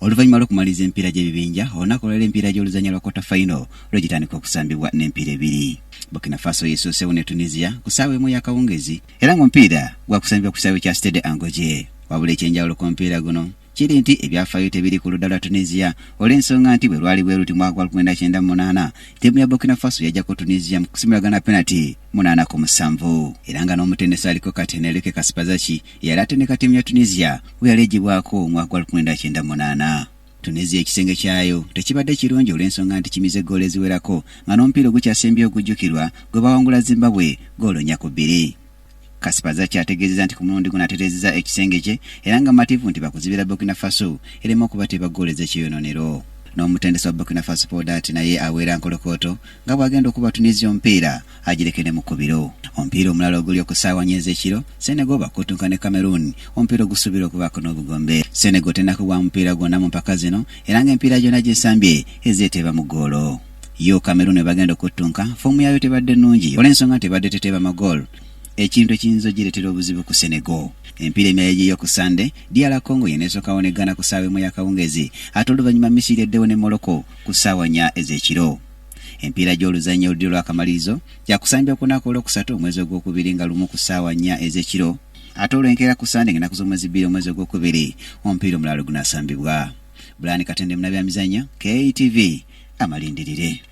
Oluvannyuma lw'okumaliza empiira gy'ebibinja olunaku olwaleero empiira gy'oluzannya lwa kwata final lwegitandika okusambibwa n'empiira ebiri. Burkina Faso yeesooseewo ne Tunisia ku ssaawa emu ey'akawungeezi era ng'omupiira gwakusambibwa ku kisaawe kya Stade Angoje. Wabula ekyenjawulo ku mupiira guno kiri nti ebyafaayo tebiri ku ludda lwa Tunisia olw'ensonga nti bwe lwali bwe luti mwaka gwa 1998 ttiimu ya Burkina Faso yajjako Tunisia mu kusimulagana penalty 8-7 era nga n'omutendesi aliko Kateneleke Kaspazachi yali atendeka ttiimu ya Tunisia bwe yali eggyibwako omwaka gwa 1998. Tunisia ekisenge kyayo tekibadde kirungi olw'ensonga nti kimize ggoolo eziwerako nga n'omupiira ogukyasembyewo ogujjukirwa gwe bawangula Zimbabwe ggoolo 4-2. Kaspazachi ategeezezza nti ku mulundi guno atereezezza ekisenge kye era nga mativu nti bakuzibira Burkina Faso erema okubateba ggoolo ez'ekiyononero. N'omutendesi wa Burkina Faso Podat naye aweera nkolokooto nga bw'agenda okuba Tunisia omupiira agirekere mu kkubiro. Omupiira omulala oguli ku ssaawa 4 ez'ekiro Senegal bakutunka ne Cameroon, omupiira ogusuubira okubaako n'obugombe. Senegal tennakubwa mupiira gwonna mu mpaka zino era ng'empiira gyonna gy'esambye ezeeteeba mu ggoolo. Yo Cameroon bagenda okuttunka foomu yaayo tebadde nnungi olw'ensonga tebadde teteeba magoolo, ekintu ekiyinza ogireetera obuzibu ku Senegal. Empiira emirala egiyo ku Sande DR Congo yeneesookawo ne Ghana ku ssaawa emu ey'akawungeezi ate oluvannyuma Misiri eddewo ne Morocco ku ssaawa 4 ez'ekiro. Empiira gy'oluzannya oludiro lw'akamalirizo gyakusambibwa ku lunaku olwokusatu omwezi ogwokubiri nga lumu ku ssaawa 4 ez'ekiro ate olw'enkeera ku Sande ng'ennaku z'omwezi 2 omwezi ogwokubiri omupiira omulala gunaasambibwa. Bulani Katende munabyamizannyo KTV amalindirire.